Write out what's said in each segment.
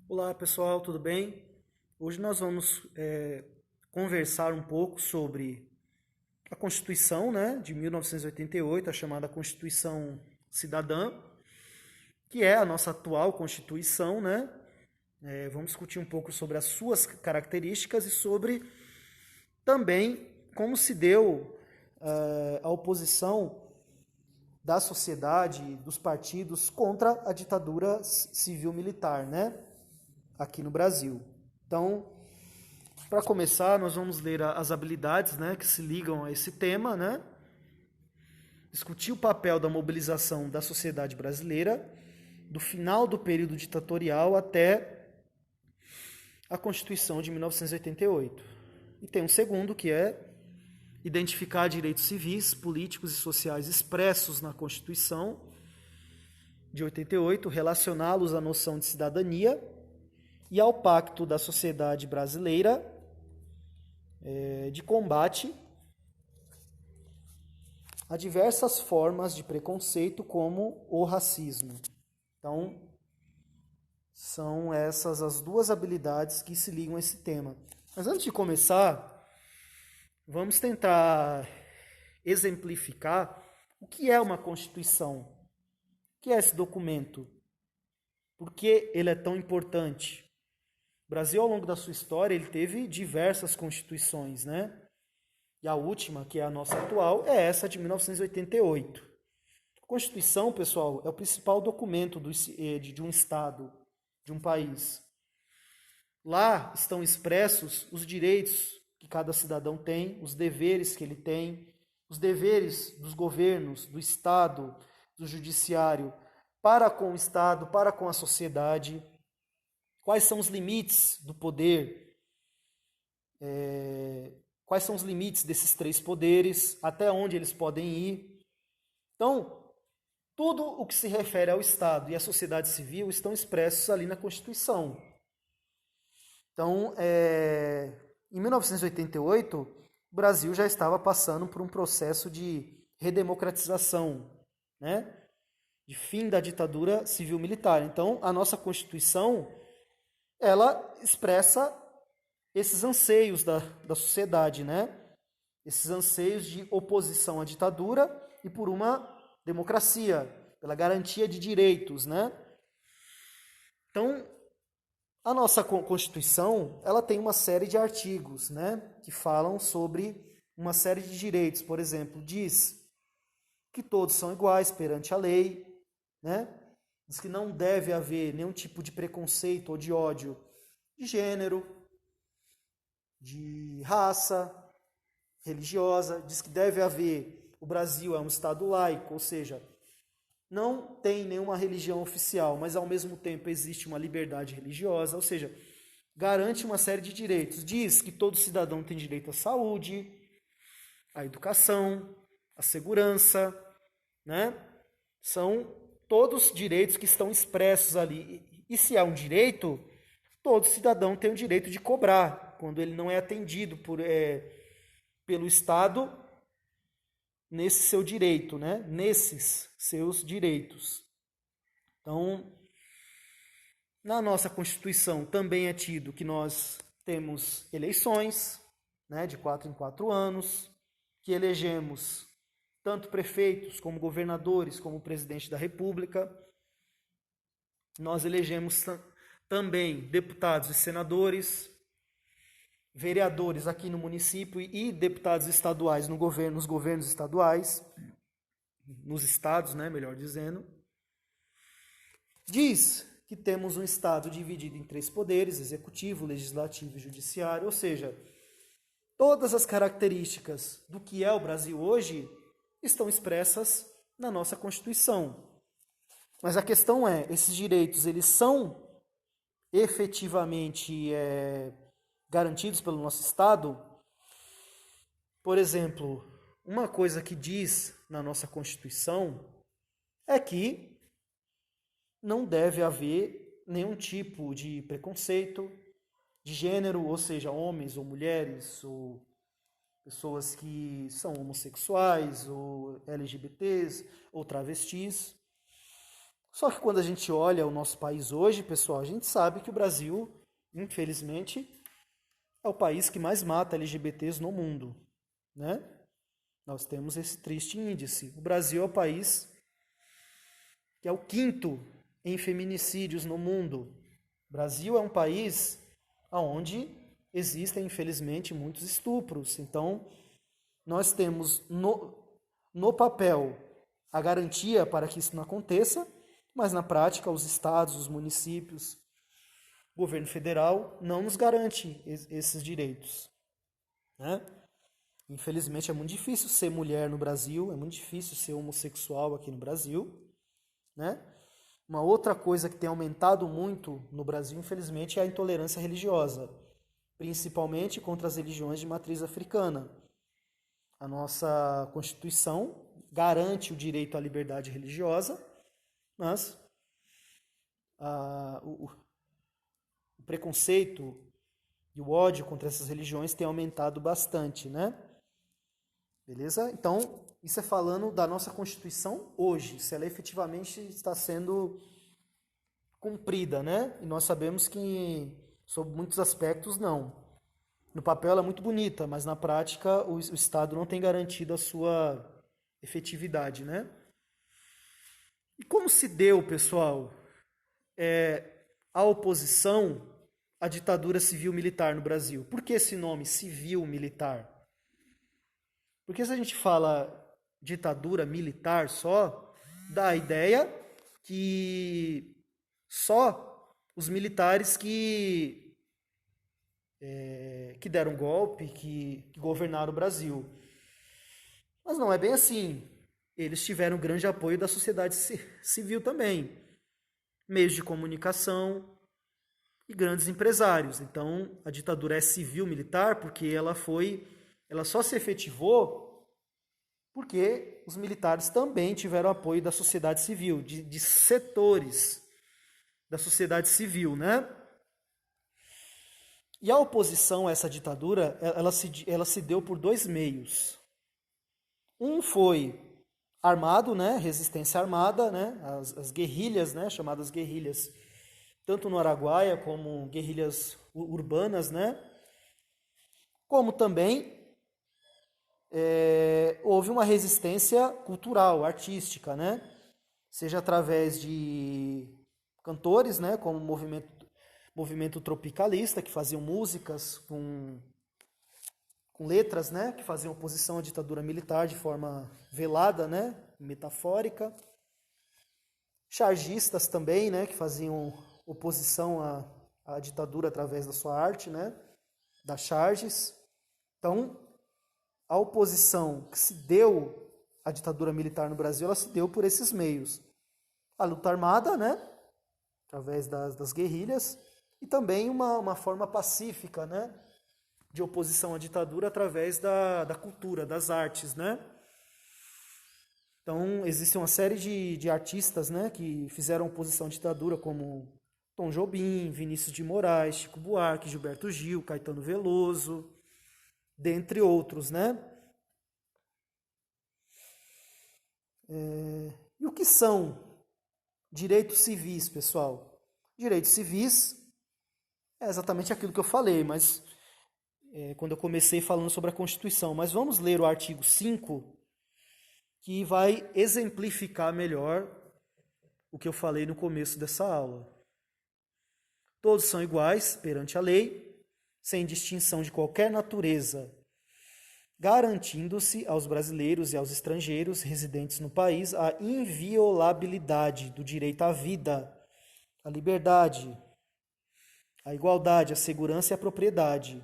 Olá pessoal, tudo bem? Hoje nós vamos conversar um pouco sobre a Constituição, né, de 1988, a chamada Constituição Cidadã, que é a nossa atual Constituição, né? Vamos discutir um pouco sobre as suas características e sobre também como se deu a oposição da sociedade, dos partidos contra a ditadura civil-militar, né? Aqui no Brasil. Então, para começar, nós vamos ler as habilidades, né, que se ligam a esse tema, né? Discutir o papel da mobilização da sociedade brasileira do final do período ditatorial até a Constituição de 1988. E tem um segundo, que é identificar direitos civis, políticos e sociais expressos na Constituição de 88, relacioná-los à noção de cidadania e ao Pacto da Sociedade Brasileira de combate a diversas formas de preconceito, como o racismo. Então, são essas as duas habilidades que se ligam a esse tema. Mas antes de começar, vamos tentar exemplificar o que é uma Constituição. O que é esse documento? Por que ele é tão importante? O Brasil, ao longo da sua história, ele teve diversas constituições, né? E a última, que é a nossa atual, é essa de 1988. A Constituição, pessoal, é o principal documento de um Estado, de um país. Lá estão expressos os direitos que cada cidadão tem, os deveres que ele tem, os deveres dos governos, do Estado, do judiciário, para com o Estado, para com a sociedade. Quais são os limites do poder? Quais são os limites desses três poderes? Até onde eles podem ir? Então, tudo o que se refere ao Estado e à sociedade civil estão expressos ali na Constituição. Então, em 1988, o Brasil já estava passando por um processo de redemocratização, né? De fim da ditadura civil-militar. Então, a nossa Constituição, ela expressa esses anseios da sociedade, né? Esses anseios de oposição à ditadura e por uma democracia, pela garantia de direitos, né? Então, a nossa Constituição, ela tem uma série de artigos, né, que falam sobre uma série de direitos. Por exemplo, diz que todos são iguais perante a lei, né? Diz que não deve haver nenhum tipo de preconceito ou de ódio de gênero, de raça, religiosa. Diz que deve haver, o Brasil é um Estado laico, ou seja, não tem nenhuma religião oficial, mas ao mesmo tempo existe uma liberdade religiosa, ou seja, garante uma série de direitos. Diz que todo cidadão tem direito à saúde, à educação, à segurança, né? São todos direitos que estão expressos ali. E se há um direito, todo cidadão tem o direito de cobrar, quando ele não é atendido pelo Estado nesse seu direito, né? Nesses seus direitos. Então, na nossa Constituição também é tido que nós temos eleições, né, de 4 em 4 anos, que elegemos tanto prefeitos como governadores, como presidente da República. Nós elegemos também deputados e senadores, vereadores aqui no município e deputados estaduais nos governos estaduais, nos estados, né, melhor dizendo. Diz que temos um Estado dividido em três poderes, executivo, legislativo e judiciário, ou seja, todas as características do que é o Brasil hoje estão expressas na nossa Constituição. Mas a questão é, esses direitos, eles são efetivamente garantidos pelo nosso Estado? Por exemplo, uma coisa que diz na nossa Constituição é que não deve haver nenhum tipo de preconceito de gênero, ou seja, homens ou mulheres, ou pessoas que são homossexuais, ou LGBTs, ou travestis. Só que quando a gente olha o nosso país hoje, pessoal, a gente sabe que o Brasil, infelizmente, é o país que mais mata LGBTs no mundo, né? Nós temos esse triste índice. O Brasil é o país que é o quinto em feminicídios no mundo. O Brasil é um país onde existem, infelizmente, muitos estupros. Então, nós temos no papel a garantia para que isso não aconteça, mas na prática os estados, os municípios, o governo federal não nos garante esses direitos, né? Infelizmente é muito difícil ser mulher no Brasil, é muito difícil ser homossexual aqui no Brasil, né? Uma outra coisa que tem aumentado muito no Brasil, infelizmente, é a intolerância religiosa, principalmente contra as religiões de matriz africana. A nossa Constituição garante o direito à liberdade religiosa, mas o preconceito e o ódio contra essas religiões tem aumentado bastante, né? Beleza? Então, isso é falando da nossa Constituição hoje, se ela efetivamente está sendo cumprida, né? E nós sabemos que, sob muitos aspectos, não. No papel ela é muito bonita, mas na prática o Estado não tem garantido a sua efetividade, né? E como se deu, pessoal, a oposição à ditadura civil-militar no Brasil? Por que esse nome, civil-militar? Porque se a gente fala ditadura militar só, dá a ideia que só os militares que deram golpe, que governaram o Brasil. Mas não é bem assim. Eles tiveram grande apoio da sociedade civil também. Meios de comunicação e grandes empresários. Então, a ditadura é civil-militar porque ela só se efetivou porque os militares também tiveram apoio da sociedade civil, de setores da sociedade civil, né? E a oposição a essa ditadura, ela se deu por dois meios. Um foi armado, né? Resistência armada, né? As guerrilhas, né? Chamadas guerrilhas, tanto no Araguaia como guerrilhas urbanas, né? Como também houve uma resistência cultural, artística, né? Seja através de cantores, né? Como o movimento tropicalista, que faziam músicas com letras, né? Que faziam oposição à ditadura militar de forma velada, né? Metafórica. Chargistas também, né? Que faziam oposição à ditadura através da sua arte, né? Das charges. Então, a oposição que se deu à ditadura militar no Brasil, ela se deu por esses meios. A luta armada, né? Através das guerrilhas, e também uma forma pacífica, né? De oposição à ditadura através da cultura, das artes, né? Então, existe uma série de artistas, né? Que fizeram oposição à ditadura, como Tom Jobim, Vinícius de Moraes, Chico Buarque, Gilberto Gil, Caetano Veloso, dentre outros, né? E o que são direitos civis, pessoal? Direitos civis é exatamente aquilo que eu falei, mas quando eu comecei falando sobre a Constituição. Mas vamos ler o artigo 5, que vai exemplificar melhor o que eu falei no começo dessa aula. Todos são iguais perante a lei, sem distinção de qualquer natureza, garantindo-se aos brasileiros e aos estrangeiros residentes no país a inviolabilidade do direito à vida, à liberdade, à igualdade, à segurança e à propriedade.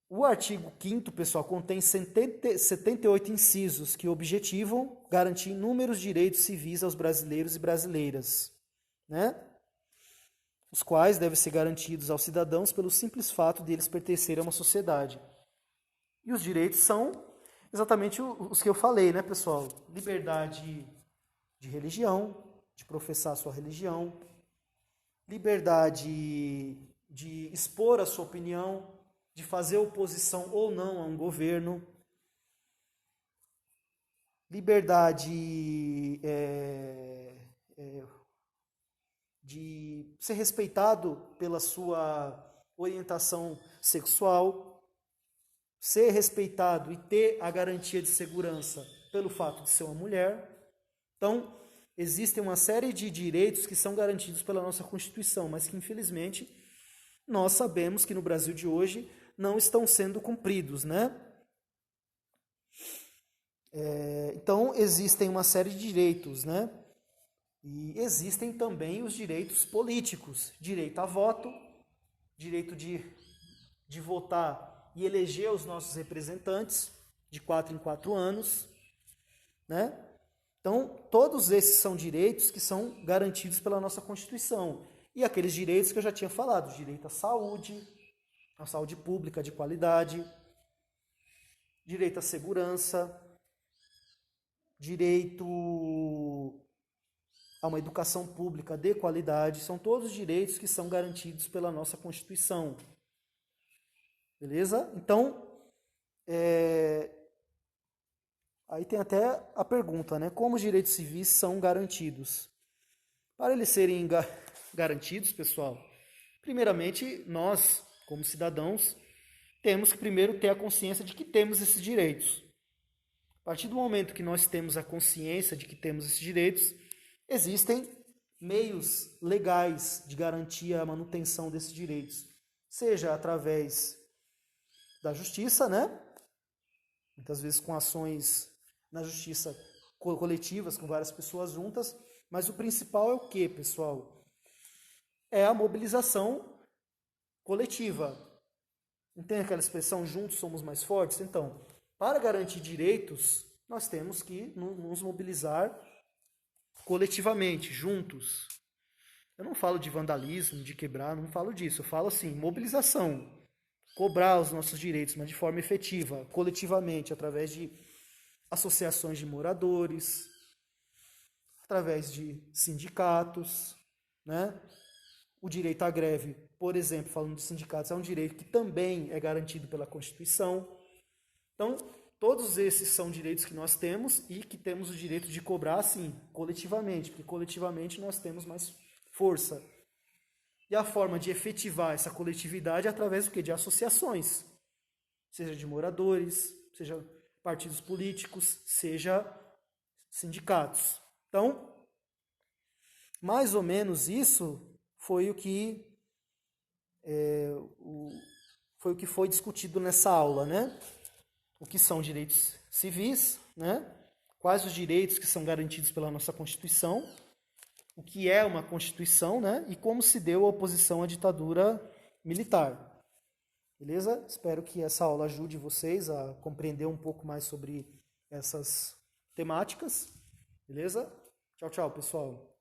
O artigo 5º, pessoal, contém 78 incisos que objetivam garantir inúmeros direitos civis aos brasileiros e brasileiras, né? Os quais devem ser garantidos aos cidadãos pelo simples fato de eles pertencerem a uma sociedade. E os direitos são exatamente os que eu falei, né, pessoal? Liberdade de religião, de professar a sua religião, liberdade de expor a sua opinião, de fazer oposição ou não a um governo, liberdade de ser respeitado pela sua orientação sexual, ser respeitado e ter a garantia de segurança pelo fato de ser uma mulher. Então, existem uma série de direitos que são garantidos pela nossa Constituição, mas que, infelizmente, nós sabemos que no Brasil de hoje não estão sendo cumpridos, né? Então, existem uma série de direitos, né? E existem também os direitos políticos, direito a voto, direito de votar e eleger os nossos representantes de 4 em 4 anos, né? Então, todos esses são direitos que são garantidos pela nossa Constituição. E aqueles direitos que eu já tinha falado, direito à saúde pública de qualidade, direito à segurança, direito a uma educação pública de qualidade, são todos direitos que são garantidos pela nossa Constituição. Beleza? Então, aí tem até a pergunta, né? Como os direitos civis são garantidos? Para eles serem garantidos, pessoal, primeiramente, nós, como cidadãos, temos que primeiro ter a consciência de que temos esses direitos. A partir do momento que nós temos a consciência de que temos esses direitos, existem meios legais de garantir a manutenção desses direitos, seja através da justiça, né? Muitas vezes com ações na justiça coletivas, com várias pessoas juntas, mas o principal é o quê, pessoal? É a mobilização coletiva. Não tem aquela expressão, juntos somos mais fortes? Então, para garantir direitos, nós temos que nos mobilizar coletivamente, juntos. Eu não falo de vandalismo, de quebrar, não falo disso. Eu falo assim, mobilização. Cobrar os nossos direitos, mas de forma efetiva, coletivamente, através de associações de moradores, através de sindicatos, né? O direito à greve, por exemplo, falando de sindicatos, é um direito que também é garantido pela Constituição. Então, todos esses são direitos que nós temos e que temos o direito de cobrar, sim, coletivamente, porque coletivamente nós temos mais força. E a forma de efetivar essa coletividade é através do quê? De associações, seja de moradores, seja partidos políticos, seja sindicatos. Então, mais ou menos isso foi o que foi discutido nessa aula, né? O que são direitos civis, né? Quais os direitos que são garantidos pela nossa Constituição, o que é uma Constituição, né? E como se deu a oposição à ditadura militar. Beleza? Espero que essa aula ajude vocês a compreender um pouco mais sobre essas temáticas. Beleza? Tchau, tchau, pessoal.